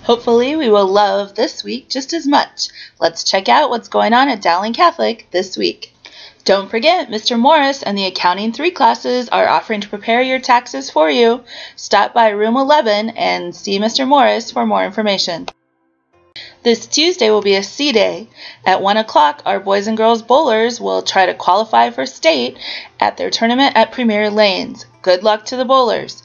Hopefully we will love this week just as much. Let's check out what's going on at Dowling Catholic this week. Don't forget, Mr. Morris and the Accounting 3 classes are offering to prepare your taxes for you. Stop by room 11 and see Mr. Morris for more information. This Tuesday will be a C Day. At 1 o'clock, our boys and girls bowlers will try to qualify for state at their tournament at Premier Lanes. Good luck to the bowlers.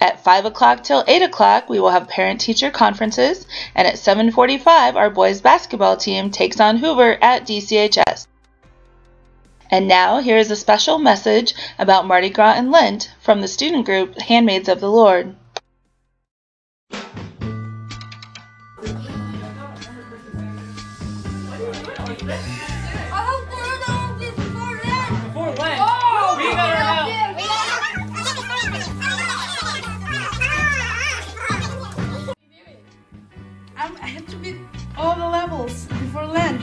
At 5 o'clock till 8 o'clock, we will have parent-teacher conferences, and at 7:45, our boys basketball team takes on Hoover at DCHS. And now, here is a special message about Mardi Gras and Lent from the student group Handmaids of the Lord. Before Lent. Oh, we better help. I have to beat all the levels before Lent.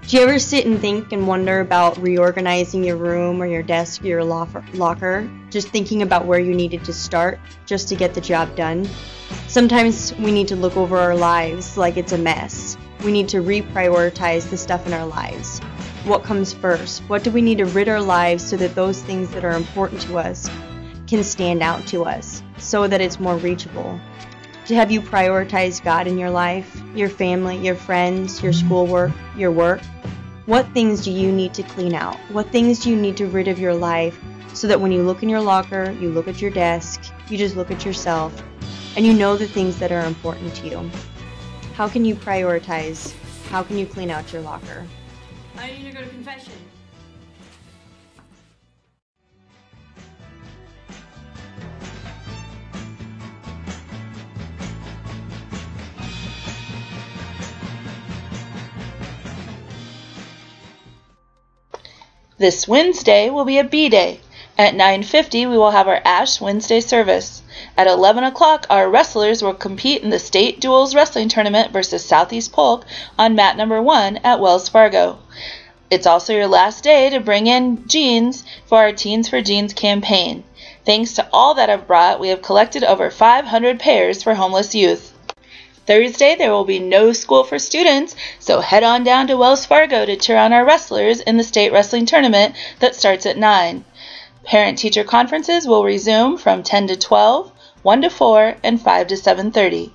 Do you ever sit and think and wonder about reorganizing your room or your desk or your locker, just thinking about where you needed to start just to get the job done? Sometimes we need to look over our lives like it's a mess. We need to reprioritize the stuff in our lives. What comes first? What do we need to rid our lives so that those things that are important to us can stand out to us so that it's more reachable? Have you prioritized God in your life, your family, your friends, your schoolwork, your work? What things do you need to clean out? What things do you need to rid of your life so that when you look in your locker, you look at your desk, you just look at yourself, and you know the things that are important to you. How can you prioritize? How can you clean out your locker? I need to go to confession. This Wednesday will be a B-Day. At 9:50 we will have our Ash Wednesday service. At 11 o'clock our wrestlers will compete in the State Duels Wrestling Tournament versus Southeast Polk on mat number 1 at Wells Fargo. It's also your last day to bring in jeans for our Teens for Jeans campaign. Thanks to all that I've brought, we have collected over 500 pairs for homeless youth. Thursday, there will be no school for students, so head on down to Wells Fargo to cheer on our wrestlers in the state wrestling tournament that starts at 9. Parent-teacher conferences will resume from 10 to 12, 1 to 4, and 5 to 7:30.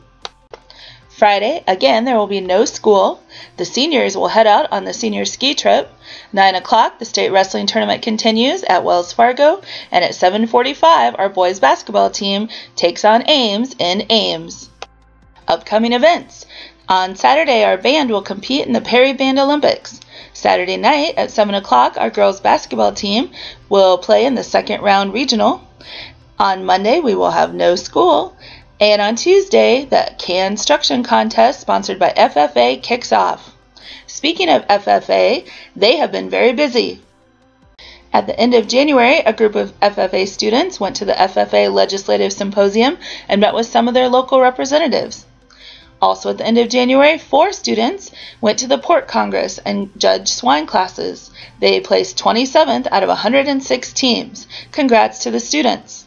Friday, again, there will be no school. The seniors will head out on the senior ski trip. 9 o'clock, the state wrestling tournament continues at Wells Fargo, and at 7:45, our boys basketball team takes on Ames in Ames. Upcoming events. On Saturday, our band will compete in the Perry Band Olympics. Saturday night at 7 o'clock, our girls basketball team will play in the second round regional. On Monday, we will have no school. And on Tuesday, the can construction contest sponsored by FFA kicks off. Speaking of FFA, they have been very busy. At the end of January, a group of FFA students went to the FFA Legislative Symposium and met with some of their local representatives. Also at the end of January, 4 students went to the Pork Congress and judged swine classes. They placed 27th out of 106 teams. Congrats to the students.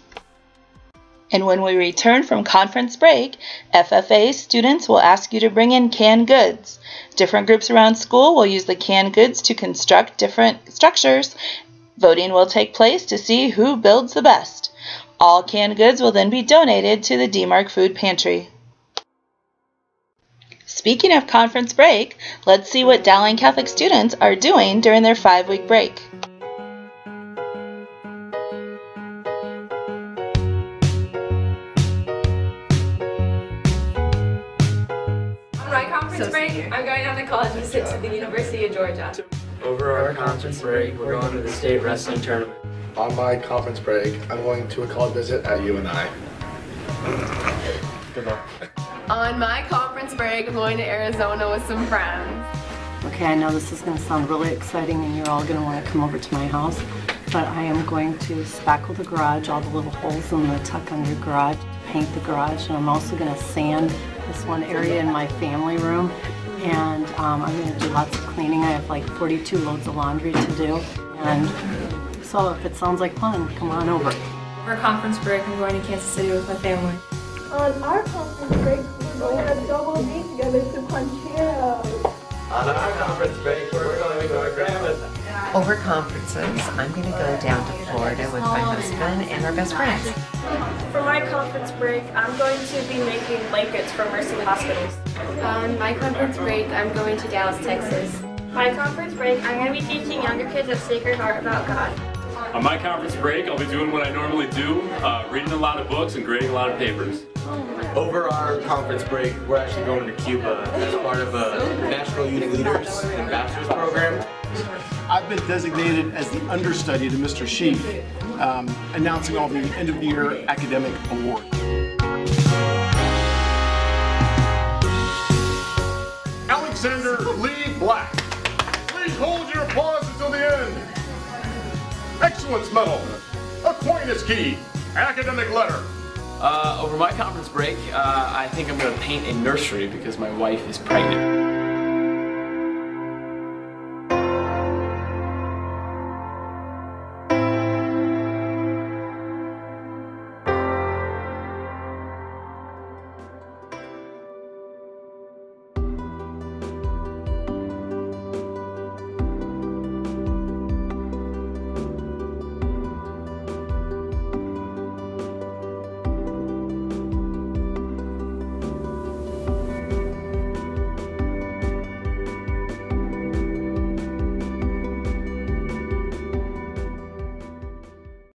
And when we return from conference break, FFA students will ask you to bring in canned goods. Different groups around school will use the canned goods to construct different structures. Voting will take place to see who builds the best. All canned goods will then be donated to the DMARC Food Pantry. Speaking of conference break, let's see what Dowling Catholic students are doing during their 5-week break. On my conference break, I'm going on a college visit to the University of Georgia. Over our conference break, we're going to the state wrestling tournament. On my conference break, I'm going to a college visit at UNI. Good luck. On my conference break, I'm going to Arizona with some friends. Okay, I know this is going to sound really exciting and you're all going to want to come over to my house, but I am going to spackle the garage, all the little holes in the tuck under garage, paint the garage, and I'm also going to sand this one area in my family room, and I'm going to do lots of cleaning. I have like 42 loads of laundry to do, and so if it sounds like fun, come on over. Over conference break, I'm going to Kansas City with my family. On our conference break, we're going to double date together to Poncheros. On our conference break, we're going to our grandma's. Over conferences, I'm going to go down to Florida with my husband and our best friends. For my conference break, I'm going to be making blankets for Mercy Hospitals. On my conference break, I'm going to Dallas, Texas. My conference break, I'm going to be teaching younger kids at Sacred Heart about God. On my conference break, I'll be doing what I normally do, reading a lot of books and grading a lot of papers. Over our conference break, we're actually going to Cuba as part of a National Youth Leaders Ambassadors program. I've been designated as the understudy to Mr. Sheaf, announcing all the end-of-the-year academic awards. Alexander Lee Black. Please hold your applause until the end. Excellence Medal, Aquinas Key, Academic Letter. Over my conference break, I think I'm going to paint a nursery because my wife is pregnant.